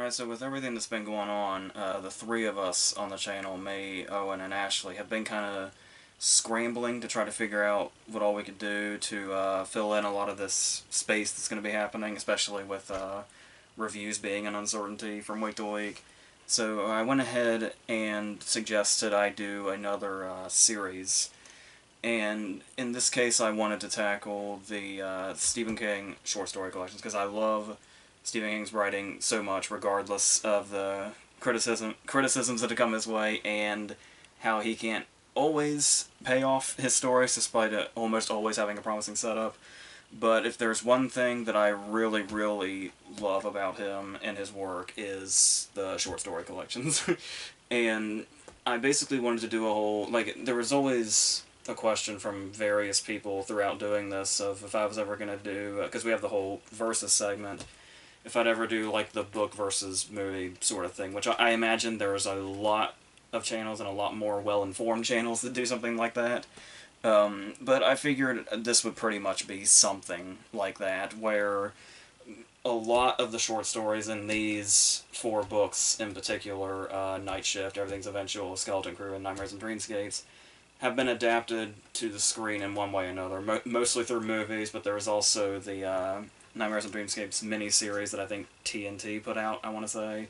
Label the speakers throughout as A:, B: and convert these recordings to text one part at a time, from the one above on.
A: Alright, so with everything that's been going on, the three of us on the channel, me, Owen, and Ashley, have been kind of scrambling to try to figure out what all we could do to fill in a lot of this space that's going to be happening, especially with reviews being an uncertainty from week to week. So I went ahead and suggested I do another series. And in this case, I wanted to tackle the Stephen King short story collections because I love Stephen King's writing so much, regardless of the criticisms that have come his way, and how he can't always pay off his stories despite almost always having a promising setup. But if there's one thing that I really, really love about him and his work is the short story collections. And I basically wanted to do a whole, there was always a question from various people throughout doing this of if I was ever going to do, because we have the whole versus segment, if I'd ever do the book versus movie sort of thing, which I imagine there's a lot of channels and a lot more well-informed channels that do something like that. But I figured this would pretty much be something like that, where a lot of the short stories in these four books in particular, Night Shift, Everything's Eventual, Skeleton Crew, and Nightmares and Dreamscapes, have been adapted to the screen in one way or another, mostly through movies, but there was also the Nightmares and Dreamscapes miniseries that I think TNT put out, I want to say,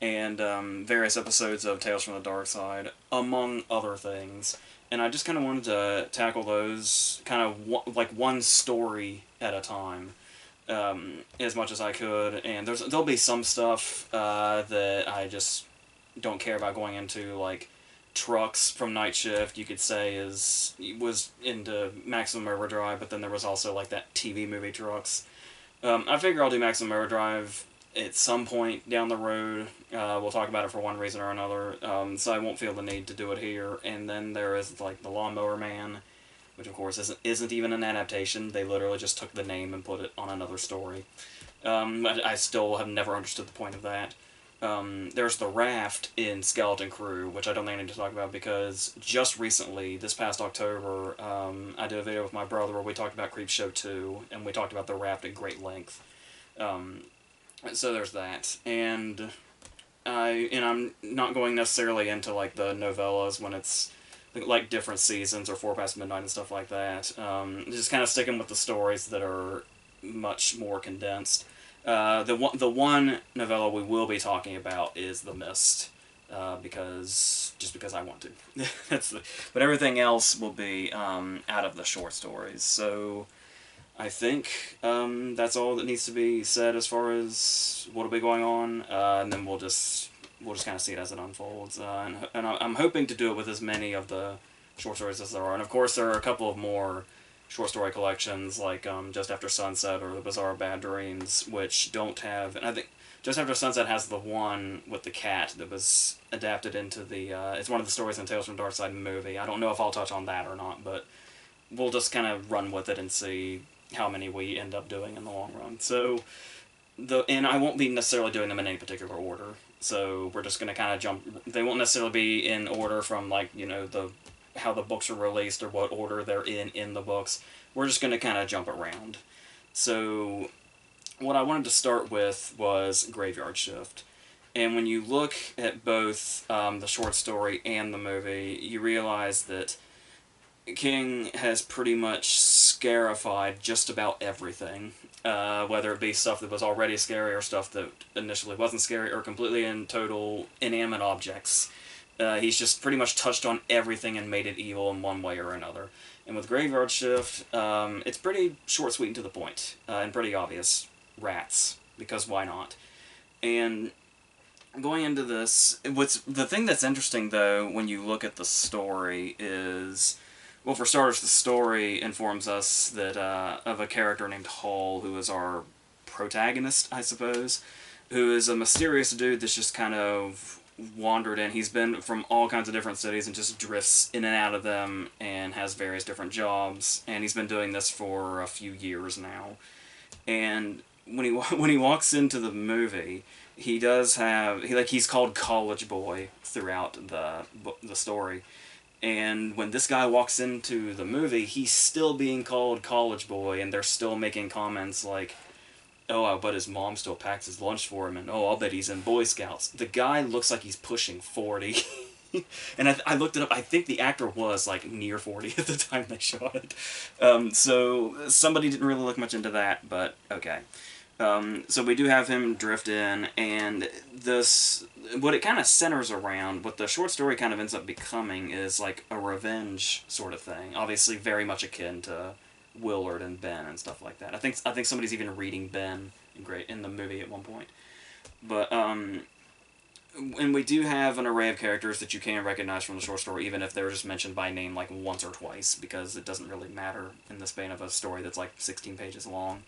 A: and various episodes of Tales from the Dark Side, among other things. And I just kind of wanted to tackle those kind of one story at a time, as much as I could. And there'll be some stuff that I just don't care about going into, like Trucks from Night Shift, you could say was into Maximum Overdrive, but then there was also that TV movie Trucks. I figure I'll do Maximum Overdrive at some point down the road. We'll talk about it for one reason or another, so I won't feel the need to do it here. And then there is The Lawnmower Man, which of course isn't even an adaptation. They literally just took the name and put it on another story. I still have never understood the point of that. There's The Raft in Skeleton Crew, which I don't think I need to talk about because just recently, this past October, I did a video with my brother where we talked about Creepshow 2, and we talked about The Raft at great length. So there's that. And I'm not going necessarily into the novellas when it's different seasons or 4 Past Midnight and stuff like that. Just kind of sticking with the stories that are much more condensed. The one novella we will be talking about is The Mist, because I want to. But everything else will be out of the short stories. So I think that's all that needs to be said as far as what'll be going on, and then we'll just kind of see it as it unfolds. And I'm hoping to do it with as many of the short stories as there are. And of course, there are a couple of more short story collections, like Just After Sunset or The Bizarre Bad Dreams, which don't have... And I think Just After Sunset has the one with the cat that was adapted into the... it's one of the stories in Tales from Dark Side movie. I don't know if I'll touch on that or not, but we'll just kind of run with it and see how many we end up doing in the long run. So, and I won't be necessarily doing them in any particular order. So we're just going to kind of jump... They won't necessarily be in order from, how the books are released or what order they're in the books. We're just going to kind of jump around. So what I wanted to start with was Graveyard Shift. And when you look at both the short story and the movie, you realize that King has pretty much scarified just about everything. Whether it be stuff that was already scary or stuff that initially wasn't scary or completely and total inanimate objects. He's just pretty much touched on everything and made it evil in one way or another. And with Graveyard Shift, it's pretty short, sweet, and to the point, and pretty obvious. Rats, because why not? And going into this, the thing that's interesting, though, when you look at the story is... Well, for starters, the story informs us that of a character named Hall, who is our protagonist, I suppose, who is a mysterious dude that's just kind of wandered in. He's been from all kinds of different cities and just drifts in and out of them and has various different jobs, and he's been doing this for a few years now. And when he walks into the movie, he does have he's called College Boy throughout the story. And when this guy walks into the movie, he's still being called College Boy, and they're still making comments like, oh, I bet his mom still packs his lunch for him, and oh, I'll bet he's in Boy Scouts. The guy looks like he's pushing 40. And I looked it up. I think the actor was like near 40 at the time they shot it. So somebody didn't really look much into that, but okay. So we do have him drift in, and this, what it kind of centers around, what the short story kind of ends up becoming is like a revenge sort of thing. Obviously, very much akin to Willard and Ben and stuff like that. I think somebody's even reading Ben in the movie at one point. But and we do have an array of characters that you can recognize from the short story, even if they're just mentioned by name like once or twice, because it doesn't really matter in the span of a story that's like 16 pages long.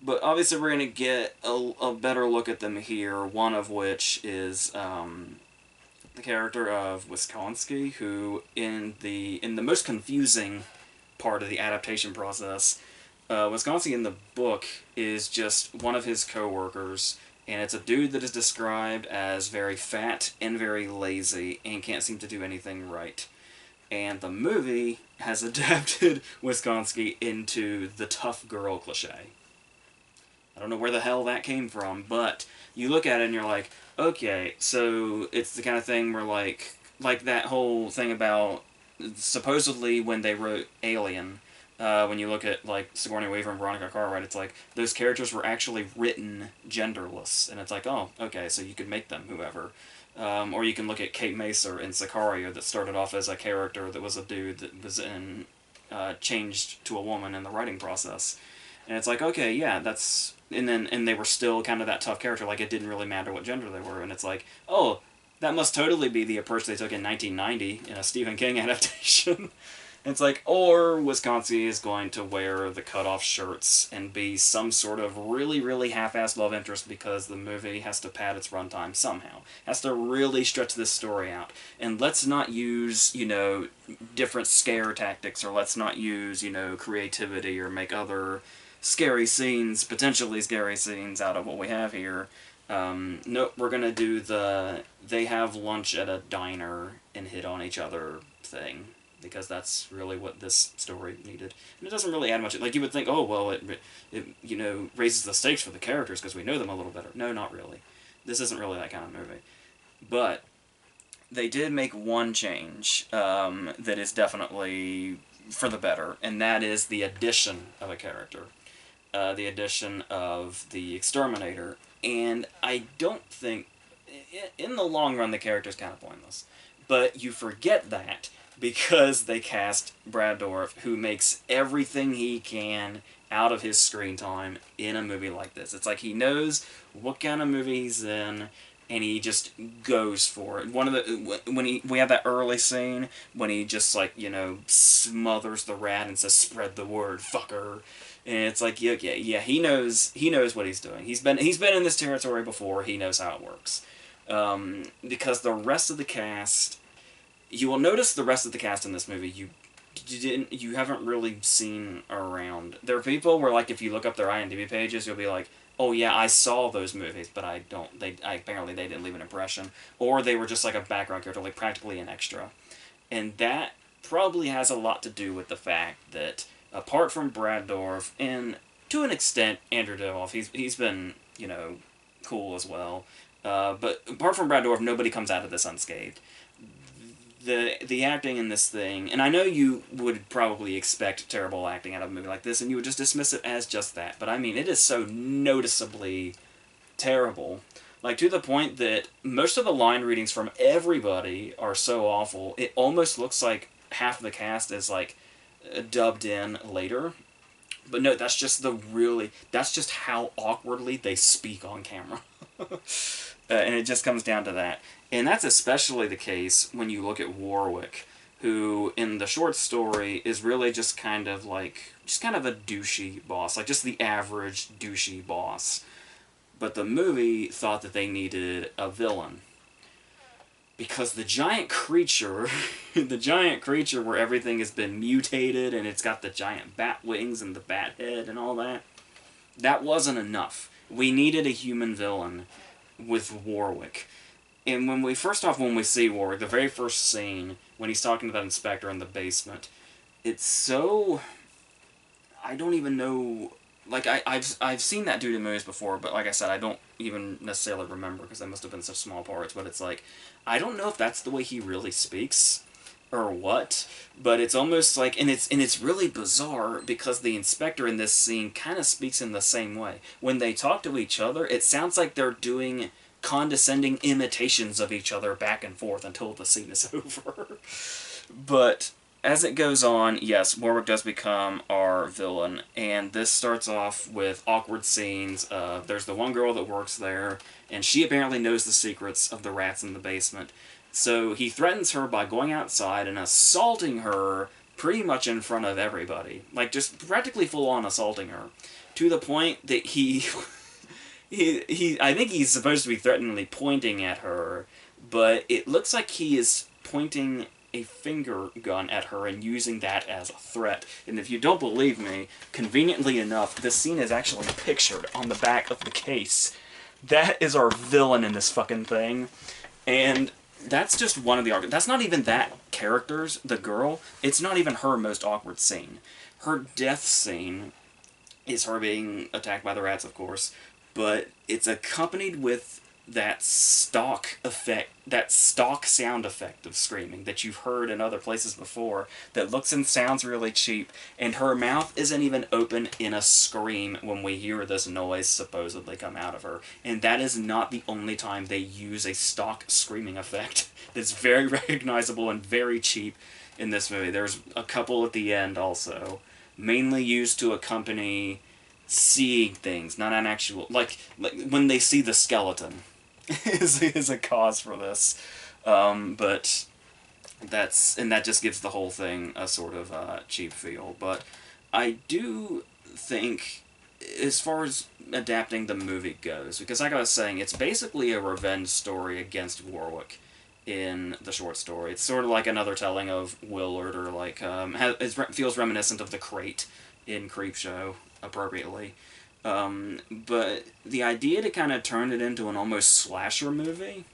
A: But obviously we're going to get a better look at them here, one of which is the character of Wisconsin, who in the most confusing part of the adaptation process, Wisconsin in the book is just one of his co-workers, and it's a dude that is described as very fat and very lazy and can't seem to do anything right. And the movie has adapted Wisconsin into the tough girl cliche. I don't know where the hell that came from, but you look at it and you're like, okay, so it's the kind of thing where like that whole thing about supposedly when they wrote Alien, when you look at like Sigourney Weaver and Veronica Cartwright, it's like those characters were actually written genderless, and it's like, oh, okay, so you could make them whoever. Or you can look at Kate Macer in Sicario, that started off as a character that was a dude that was changed to a woman in the writing process. And it's like, okay, yeah, that's... And they were still kind of that tough character, like it didn't really matter what gender they were. And it's like, oh, that must totally be the approach they took in 1990 in a Stephen King adaptation. It's like, or Wisconsin is going to wear the cut-off shirts and be some sort of really, really half-assed love interest because the movie has to pad its runtime somehow. Has to really stretch this story out. And let's not use, different scare tactics, or let's not use, creativity, or make other scary scenes, potentially scary scenes, out of what we have here. Nope, we're gonna do the they have lunch at a diner and hit on each other thing, because that's really what this story needed. And it doesn't really add much. Like, you would think, oh, well, it raises the stakes for the characters because we know them a little better. No, not really. This isn't really that kind of movie. But they did make one change that is definitely for the better, and that is the addition of a character. The addition of the Exterminator. And I don't think, in the long run, the character's kind of pointless. But you forget that because they cast Brad Dourif, who makes everything he can out of his screen time in a movie like this. It's like he knows what kind of movie he's in, and he just goes for it. We have that early scene when he just smothers the rat and says, "Spread the word, fucker." And it's like, yeah, he knows what he's doing. He's been in this territory before. He knows how it works. Because the rest of the cast, you will notice the rest of the cast in this movie you haven't really seen around. There are people where, like, if you look up their IMDb pages, you'll be like, oh yeah, I saw those movies, but apparently they didn't leave an impression, or they were just like a background character, like practically an extra, and that probably has a lot to do with the fact that, apart from Brad Dourif, and to an extent Andrew Divoff, he's been cool as well, but apart from Brad Dourif, nobody comes out of this unscathed. The acting in this thing, and I know you would probably expect terrible acting out of a movie like this, and you would just dismiss it as just that, but I mean, it is so noticeably terrible. Like, to the point that most of the line readings from everybody are so awful, it almost looks like half of the cast is, like, dubbed in later. But no, that's just how awkwardly they speak on camera. And it just comes down to that. And that's especially the case when you look at Warwick, who in the short story is really just kind of a douchey boss, like just the average douchey boss. But the movie thought that they needed a villain. Because the giant creature where everything has been mutated and it's got the giant bat wings and the bat head and all that, that wasn't enough. We needed a human villain with Warwick. And when we see Warwick, the very first scene, when he's talking to that inspector in the basement, it's so... I don't even know like I've seen that dude in movies before, but like I said, I don't even necessarily remember because they must have been such small parts. But it's like I don't know if that's the way he really speaks or what, but it's almost like, and it's really bizarre because the inspector in this scene kind of speaks in the same way. When they talk to each other, it sounds like they're doing condescending imitations of each other back and forth until the scene is over. But as it goes on, yes, Warwick does become our villain, and this starts off with awkward scenes. There's the one girl that works there, and she apparently knows the secrets of the rats in the basement. So he threatens her by going outside and assaulting her pretty much in front of everybody. Like, just practically full on assaulting her. To the point that I think he's supposed to be threateningly pointing at her, but it looks like he is pointing a finger gun at her and using that as a threat. And if you don't believe me, conveniently enough, this scene is actually pictured on the back of the case. That is our villain in this fucking thing. And that's just one of the arguments. That's not even that character's, the girl. It's not even her most awkward scene. Her death scene is her being attacked by the rats, of course, but it's accompanied with that stock effect, that stock sound effect of screaming that you've heard in other places before that looks and sounds really cheap, and her mouth isn't even open in a scream when we hear this noise supposedly come out of her. And that is not the only time they use a stock screaming effect that's very recognizable and very cheap in this movie. There's a couple at the end also, mainly used to accompany seeing things, not an actual, like when they see the skeleton is a cause for this, but that just gives the whole thing a sort of cheap feel. But I do think, as far as adapting the movie goes, because like I was saying, it's basically a revenge story against Warwick in the short story. It's sort of like another telling of Willard, or like it feels reminiscent of the Crate in Creepshow, appropriately. But the idea to kind of turn it into an almost slasher movie,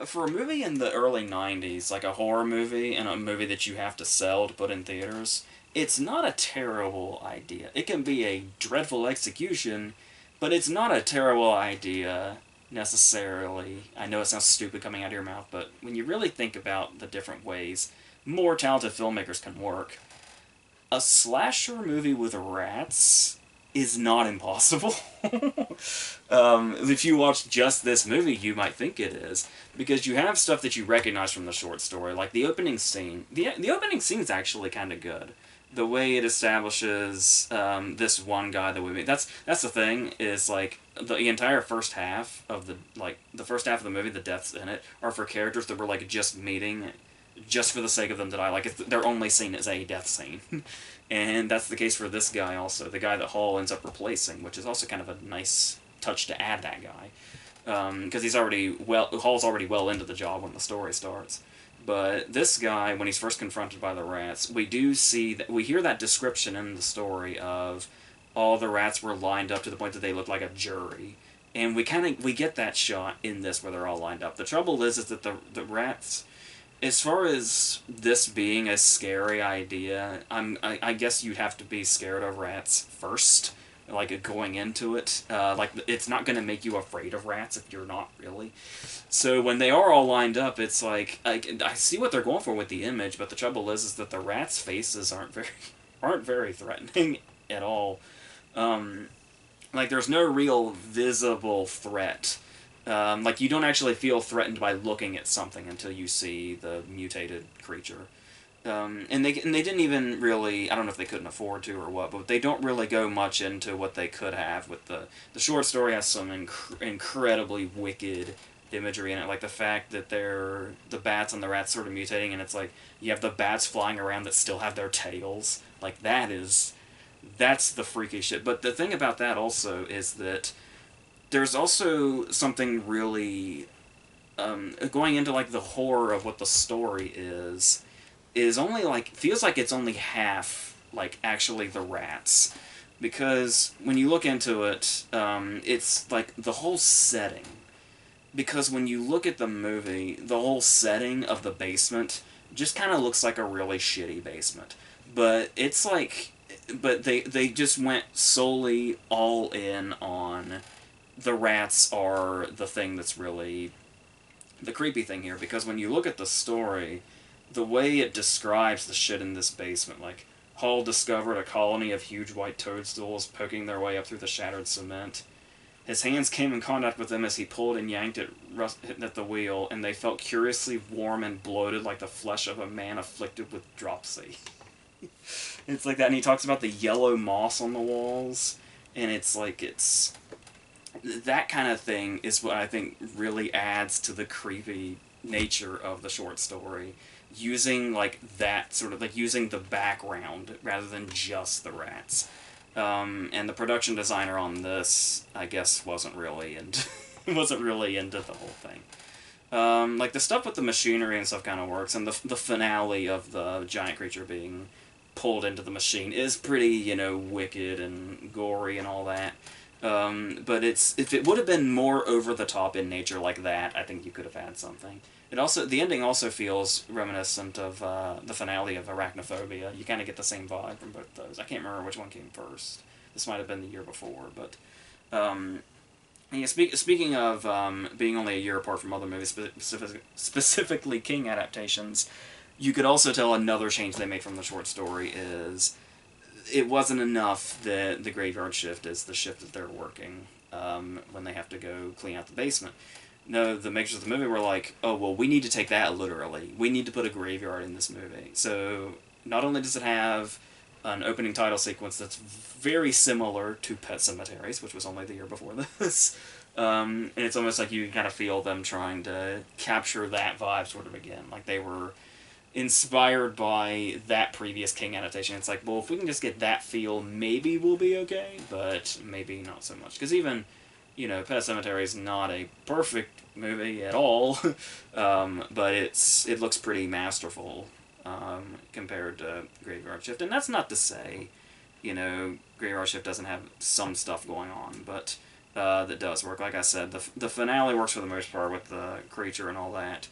A: for a movie in the early 90s, like a horror movie and a movie that you have to sell to put in theaters, it's not a terrible idea. It can be a dreadful execution, but it's not a terrible idea necessarily. I know it sounds stupid coming out of your mouth, but when you really think about the different ways more talented filmmakers can work, a slasher movie with rats is not impossible. If you watch just this movie, you might think it is, because you have stuff that you recognize from the short story, like the opening scene. The opening scene is actually kind of good. The way it establishes this one guy that we meet. That's the thing, is like the entire first half of the first half of the movie, the deaths in it are for characters that we're like just meeting, just for the sake of them to die. Like, their only scene is a death scene. And that's the case for this guy also, the guy that Hall ends up replacing, which is also kind of a nice touch to add that guy. Because Hall's already well into the job when the story starts. But this guy, when he's first confronted by the rats, we hear that description in the story of all the rats were lined up to the point that they looked like a jury. And we get that shot in this where they're all lined up. The trouble is that the rats, as far as this being a scary idea, I guess you'd have to be scared of rats first, like going into it. Like, it's not going to make you afraid of rats if you're not really. So when they are all lined up, it's like I see what they're going for with the image, but the trouble is that the rats' faces aren't very threatening at all. Like, there's no real visible threat. Like, you don't actually feel threatened by looking at something until you see the mutated creature. And they didn't even really, I don't know if they couldn't afford to or what, but they don't really go much into what they could have with the short story. Has some incredibly wicked imagery in it, like the fact that the bats and the rats sort of mutating, and it's like you have the bats flying around that still have their tails. Like, that's the freaky shit. But the thing about that also is that there's also something really going into like the horror of what the story is only like, feels like it's only half like actually the rats, because when you look into it, it's like the whole setting. Because when you look at the movie, the whole setting of the basement just kind of looks like a really shitty basement. But it's like, but they just went solely all in on the rats are the thing that's really the creepy thing here, because when you look at the story, the way it describes the shit in this basement, like Hall discovered a colony of huge white toadstools poking their way up through the shattered cement. His hands came in contact with them as he pulled and yanked at the wheel, and they felt curiously warm and bloated like the flesh of a man afflicted with dropsy. It's like that, and he talks about the yellow moss on the walls, and it's like, it's... That kind of thing is what I think really adds to the creepy nature of the short story. Using, like, that sort of, like, using the background rather than just the rats. And the production designer on this, I guess, wasn't really into the whole thing. Like, the stuff with the machinery and stuff kind of works, and the finale of the giant creature being pulled into the machine is pretty, you know, wicked and gory and all that. But if it would have been more over the top in nature like that, I think you could have had something. The ending also feels reminiscent of the finale of Arachnophobia. You kind of get the same vibe from both those. I can't remember which one came first. This might have been the year before, but yeah. Speaking of being only a year apart from other movies, specifically King adaptations, you could also tell another change they made from the short story is it wasn't enough that the graveyard shift is the shift that they're working when they have to go clean out the basement. No, the makers of the movie were like, oh, well, we need to take that literally. We need to put a graveyard in this movie. So not only does it have an opening title sequence that's very similar to Pet Cemeteries, which was only the year before this, and it's almost like you kind of feel them trying to capture that vibe sort of again. Like they were inspired by that previous King adaptation. It's like, well, if we can just get that feel, maybe we'll be okay, but maybe not so much. Because even, you know, Pet Sematary is not a perfect movie at all, but it looks pretty masterful compared to Graveyard Shift. And that's not to say, you know, Graveyard Shift doesn't have some stuff going on, but that does work. Like I said, the finale works for the most part with the creature and all that,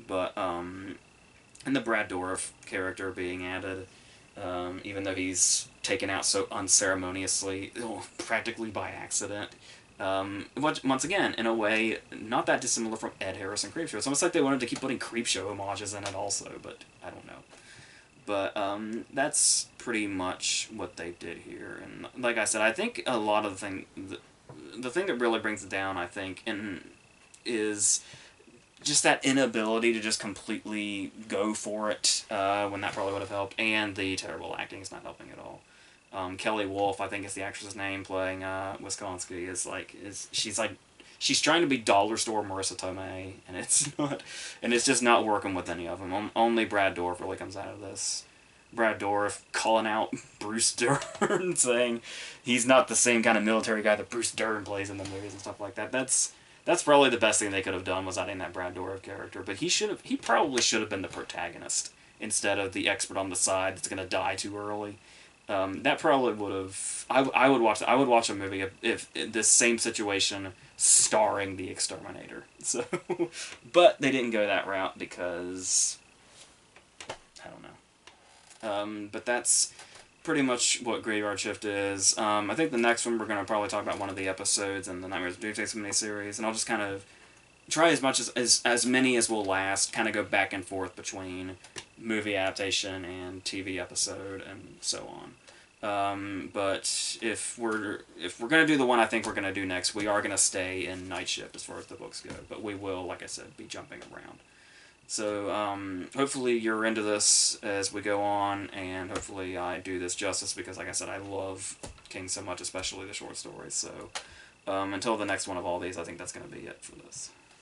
A: but and the Brad Dourif character being added, even though he's taken out so unceremoniously, practically by accident. Once again, in a way, not that dissimilar from Ed Harris and Creepshow. It's almost like they wanted to keep putting Creepshow homages in it also, but I don't know. But that's pretty much what they did here. And like I said, I think a lot of the thing that really brings it down, I think, is just that inability to just completely go for it when that probably would have helped, and the terrible acting is not helping at all. Kelly Wolf, I think is the actress's name, playing Wisconsin, she's trying to be dollar store Marissa Tomei, and it's just not working with any of them. Only Brad Dourif really comes out of this. Brad Dourif calling out Bruce Dern, saying he's not the same kind of military guy that Bruce Dern plays in the movies and stuff like that. That's probably the best thing they could have done, was adding that Brad Dourif character. But he probably should have been the protagonist instead of the expert on the side that's going to die too early. That probably would have... I would watch a movie if this same situation starring the Exterminator. So, but they didn't go that route because... I don't know. But that's pretty much what Graveyard Shift is. I think the next one we're going to probably talk about one of the episodes in the Nightmares of Doomsday miniseries, and I'll just kind of try as much as many as will last, kind of go back and forth between movie adaptation and TV episode and so on. But if we're going to do the one I think we're going to do next, we are going to stay in Night Shift as far as the books go, but we will, like I said, be jumping around. So, hopefully you're into this as we go on, and hopefully I do this justice, because, like I said, I love King so much, especially the short stories. So, until the next one of all these, I think that's going to be it for this.